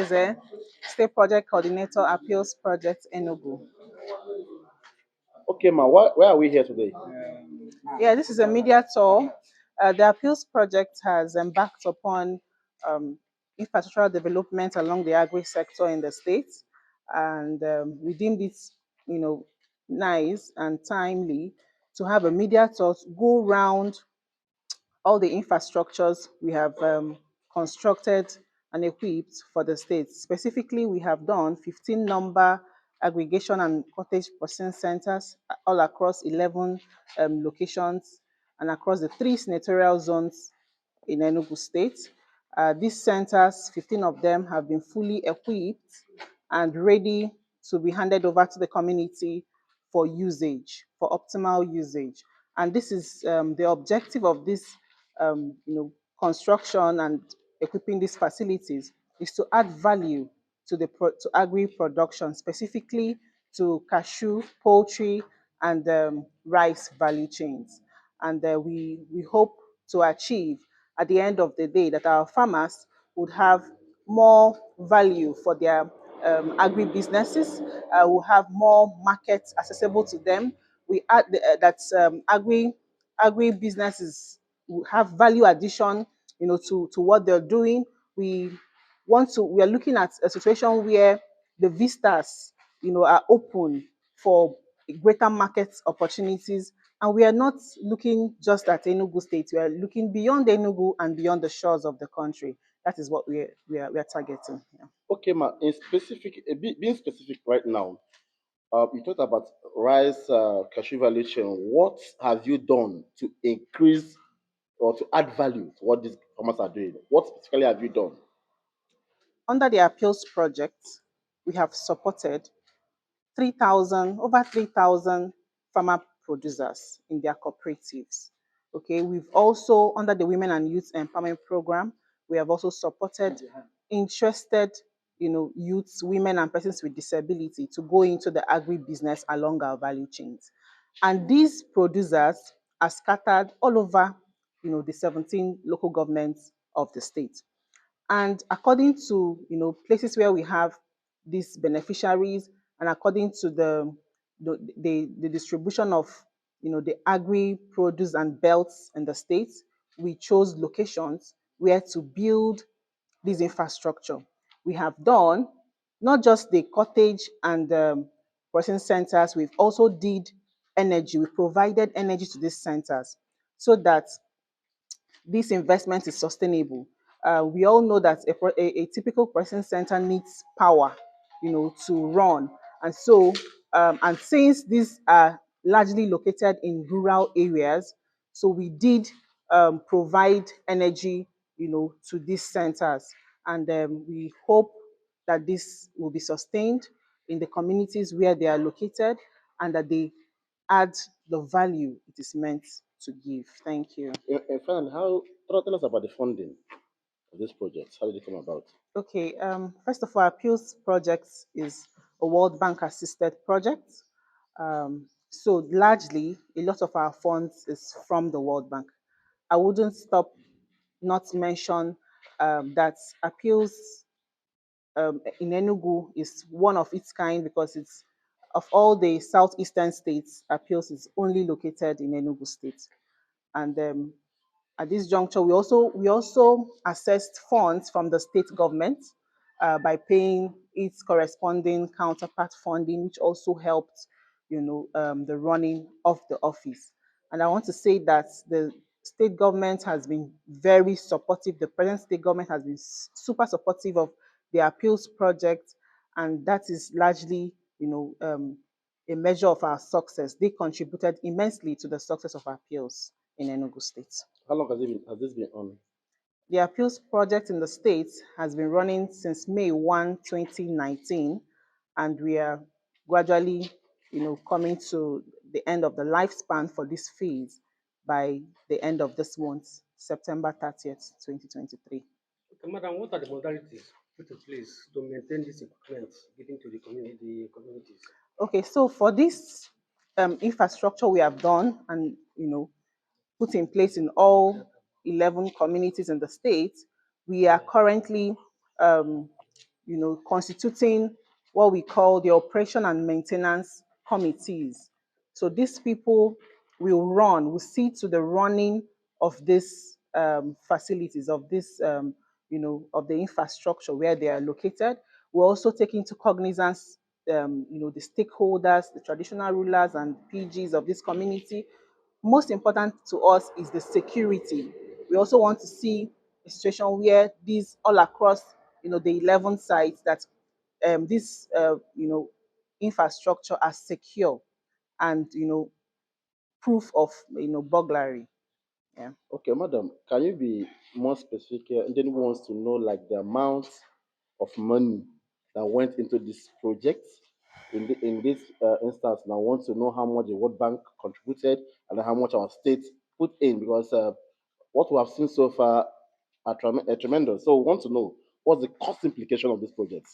Eze, State Project Coordinator, Appeals Project Enugu. Okay, ma, why are we here today? Yeah, this is a media tour. The Appeals Project has embarked upon infrastructural development along the agri sector in the state, and we deemed it, nice and timely to have a media tour to go around all the infrastructures we have constructed and equipped for the state. Specifically, we have done 15 number aggregation and cottage processing centers all across 11 locations and across the 3 senatorial zones in Enugu State. These centers, 15 of them, have been fully equipped and ready to be handed over to the community for usage, for optimal usage. And this is the objective of this construction and equipping these facilities is to add value to to agri production, specifically to cashew, poultry, and rice value chains. And we hope to achieve at the end of the day that our farmers would have more value for their agri businesses, will have more markets accessible to them. We add that agri businesses will have value addition, to what they're doing. We are looking at a situation where the vistas, are open for greater market opportunities. And we are not looking just at Enugu State. We are looking beyond Enugu and beyond the shores of the country. That is what we are targeting. Yeah. Okay, ma, being specific right now, you talked about rice cashew value chain. What have you done to increase or to add value to what these farmers are doing? What specifically have you done? Under the appeals project, we have supported over 3,000 farmer producers in their cooperatives. Okay, we've also, under the Women and Youth Empowerment Program, we have also supported interested, youths, women, and persons with disability to go into the agri-business along our value chains. And these producers are scattered all over, the 17 local governments of the state. And according to, places where we have these beneficiaries, and according to the distribution of, the agri produce and belts in the states, we chose locations where to build this infrastructure. We have done not just the cottage and processing centers, we've also did energy. We provided energy to these centers so that this investment is sustainable. We all know that a typical processing center needs power, to run. And so, and since these are largely located in rural areas, so we did provide energy, to these centers. And we hope that this will be sustained in the communities where they are located and that they add the value it is meant to give. Thank you. And finally, tell us about the funding of this project. How did it come about? Okay, first of all, Appeals Project is a World Bank assisted project. So largely, a lot of our funds is from the World Bank. I wouldn't stop not to mention that Appeals in Enugu is one of its kind because it's of all the southeastern states, Appeals is only located in Enugu State. And at this juncture, we also assessed funds from the state government by paying its corresponding counterpart funding, which also helped, the running of the office. And I want to say that the state government has been very supportive. The present state government has been super supportive of the appeals project, and that is largely, a measure of our success. They contributed immensely to the success of appeals in Enugu State. How long has this been on? The appeals project in the state has been running since May 1, 2019, and we are gradually, coming to the end of the lifespan for this phase by the end of this month, September 30th, 2023. Okay, Madam, what are the modalities put in place to maintain this equipment given to the communities? Okay, so for this infrastructure we have done and, put in place in all 11 communities in the state, we are currently constituting what we call the operation and maintenance committees. So these people will see to the running of these facilities, of this, of the infrastructure where they are located. We'll also take into cognizance, the stakeholders, the traditional rulers and PGs of this community. Most important to us is the security. We also want to see a situation where these all across, the 11 sites, that this, infrastructure are secure and, proof of, burglary. Yeah. Okay, madam, can you be more specific here? And then wants to know like the amount of money that went into this project. In this instance, now want to know how much the World Bank contributed and how much our state put in because what we have seen so far are tremendous. So we want to know what's the cost implication of this project.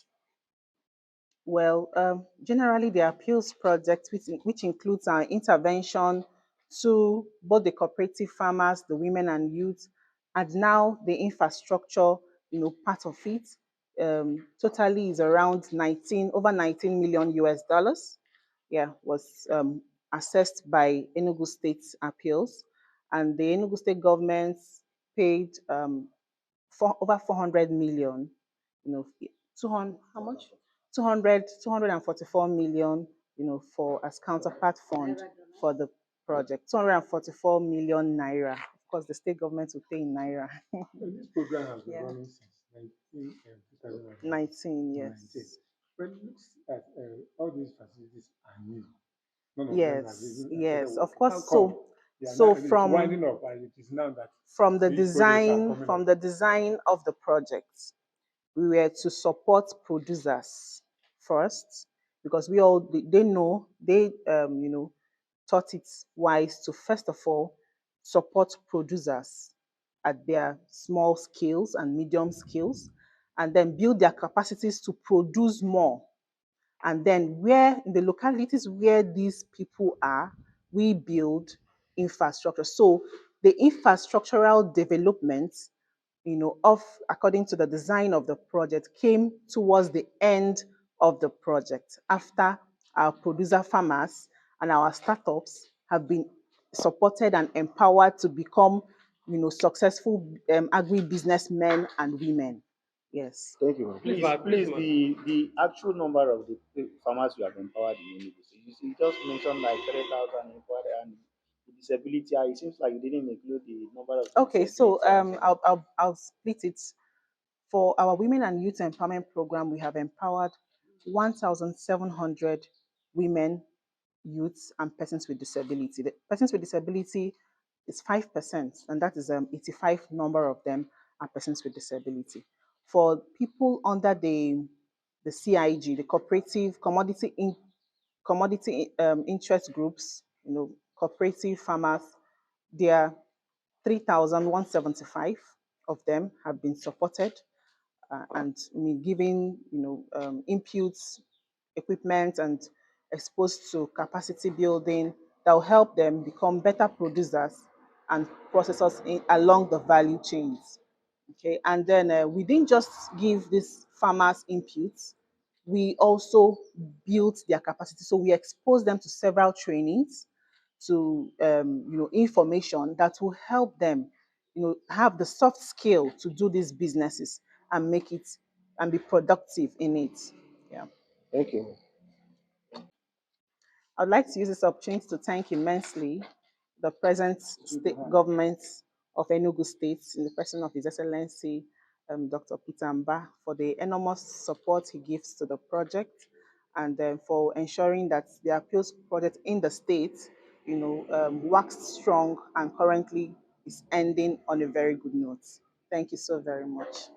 Well, generally, the appeals project, which includes our intervention to both the cooperative farmers, the women and youth, and now the infrastructure, part of it, totally is around over 19 million US dollars. Yeah, was assessed by Enugu State Appeals, and the Enugu State government paid over 400 million, 200, how much? 244 million, for as counterpart fund for the project. 244 million naira. Of course, the state government will pay in naira. This program has been Yeah. running since 2019. 19, yes. When it looks at all these facilities are new. None of them has Yes, even yes, started of working. course. How come they are now, So it's winding up and it is now that these projects are coming from up? the design of the project, we were to support producers first, because they know, they thought it wise to first of all support producers at their small scales and medium scales, and then build their capacities to produce more. And then where in the localities where these people are, we build infrastructure. So the infrastructural development, of according to the design of the project, came towards the end of the project after our producer farmers and our startups have been supported and empowered to become, successful agri-businessmen and women. Yes. Thank you, ma'am. Please, Please, ma. the actual number of the farmers you have empowered in Enugu. So you just mentioned like 3,000 empowered and the disability. It seems like you didn't include the number of the Okay, so disability. I'll split it. For our Women and Youth Empowerment Program, we have empowered 1,700 women, youths, and persons with disability. The persons with disability is 5%, and that is 85 number of them are persons with disability. For people under the CIG, the cooperative commodity interest groups, cooperative farmers, there are 3,175 of them have been supported, and giving, inputs, equipment, and exposed to capacity building that will help them become better producers and processors along the value chains. Okay, and then we didn't just give these farmers inputs, we also built their capacity. So we exposed them to several trainings, to information that will help them, have the soft skill to do these businesses and make it and be productive in it. Yeah. Thank you. I'd like to use this opportunity to thank immensely the present state government of Enugu State, in the person of His Excellency Dr. Peter Mbah, for the enormous support he gives to the project, and for ensuring that the appeals project in the state, waxed strong and currently is ending on a very good note. Thank you so very much.